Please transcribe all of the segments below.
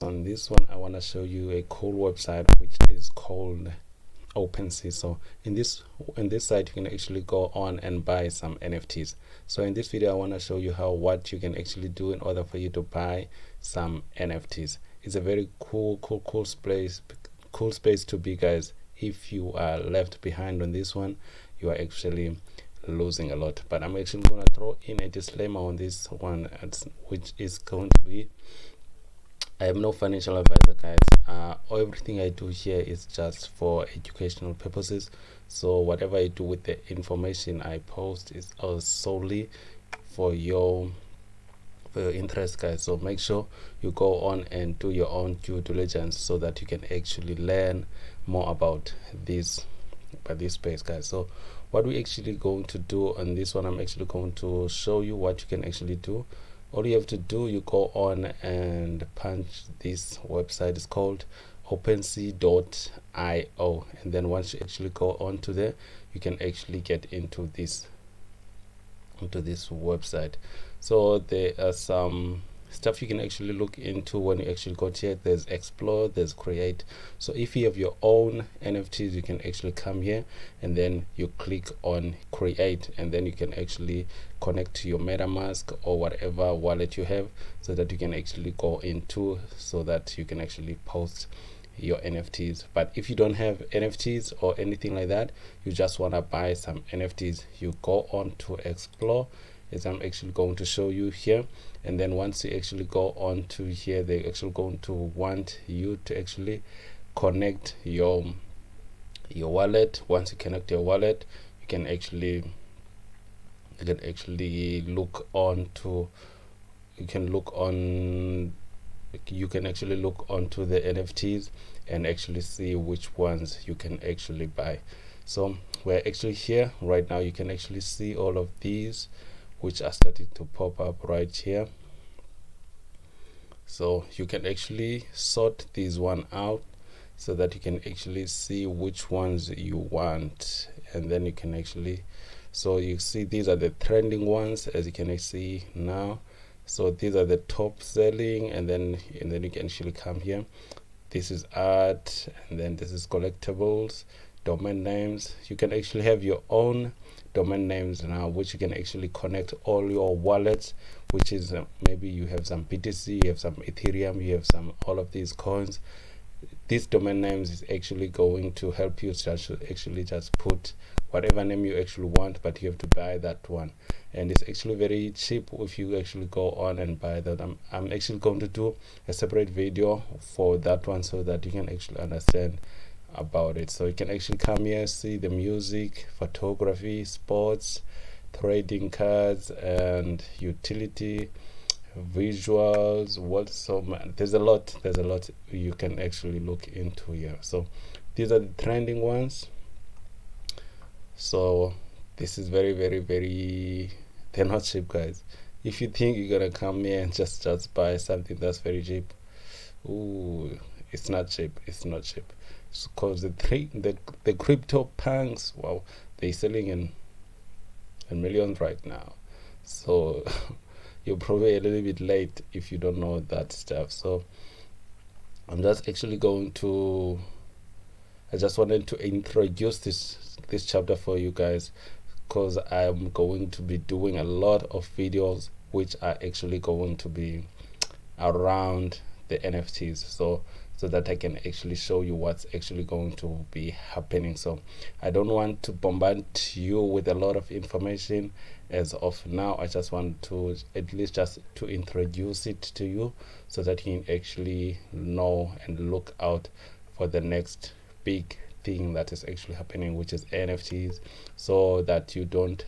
On this one, I want to show you a cool website which is called Opensea. So in this site, you can actually go on and buy some NFTs. So in this video, I want to show you what you can actually do in order for you to buy some NFTs. It's a very cool space to be, guys. If you are left behind on this one, you are actually losing a lot. But I'm actually going to throw in a disclaimer on this one, which is going to be, I am no financial advisor, guys. Everything I do here is just for educational purposes. So whatever I do with the information I post is solely for your interest, guys. So make sure you go on and do your own due diligence so that you can actually learn more about this space, guys. So what we actually going to do on this one, I'm actually going to show you what you can actually do. All you have to do, you go on and punch this website. It's called opensea.io, and then once you actually go on to there, you can actually get into this website. So there are some stuff you can actually look into when you actually go here. There's explore, there's create. So if you have your own NFTs, you can actually come here and then you click on create, and then you can actually connect to your Metamask or whatever wallet you have, so that you can actually go into, so that you can actually post your NFTs. But if you don't have NFTs or anything like that, you just want to buy some NFTs, you go on to explore, as I'm actually going to show you here. And then once you actually go on to here, they're actually going to want you to actually connect your wallet. Once you connect your wallet, you can actually look onto the NFTs and actually see which ones you can actually buy. So we're actually here right now. You can actually see all of these which are starting to pop up right here. So you can actually sort these one out so that you can actually see which ones you want, and then you can actually, so you see these are the trending ones, as you can see now. So these are the top selling, and then you can actually come here. This is art, and then this is collectibles, domain names. You can actually have your own domain names now, which you can actually connect all your wallets, which is maybe you have some BTC, you have some Ethereum, you have some all of these coins. These domain names is actually going to help you just put whatever name you actually want, but you have to buy that one, and it's actually very cheap if you actually go on and buy that. I'm actually going to do a separate video for that one so that you can actually understand about it. So you can actually come here, see the music, photography, sports, trading cards, and utility, visuals. There's a lot you can actually look into here. So these are the trending ones. So this is very, they're not cheap, guys. If you think you're gonna come here and just buy something that's very cheap, it's not cheap. Because the crypto punks, wow, they're selling in millions right now. So you're probably a little bit late if you don't know that stuff. So I'm just actually I just wanted to introduce this chapter for you guys, because I'm going to be doing a lot of videos which are actually going to be around the NFTs, so that I can actually show you what's actually going to be happening. So I don't want to bombard you with a lot of information as of now. I just want to at least just to introduce it to you, so that you can actually know and look out for the next big thing that is actually happening, which is NFTs, so that you don't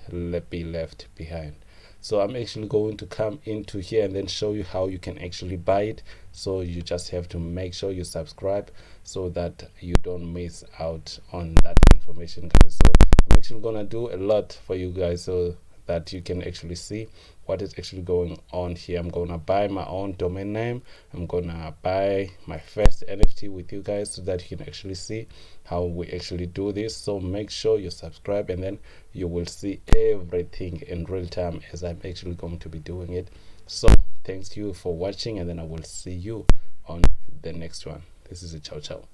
be left behind. So I'm actually going to come into here and then show you how you can actually buy it. So you just have to make sure you subscribe so that you don't miss out on that information, guys. So I'm actually gonna do a lot for you guys so that you can actually see what is actually going on here. I'm gonna buy my own domain name. I'm gonna buy my first NFT with you guys so that you can actually see how we actually do this. So make sure you subscribe, and then you will see everything in real time as I'm actually going to be doing it. So thanks you for watching, and then I will see you on the next one. This is a ciao ciao.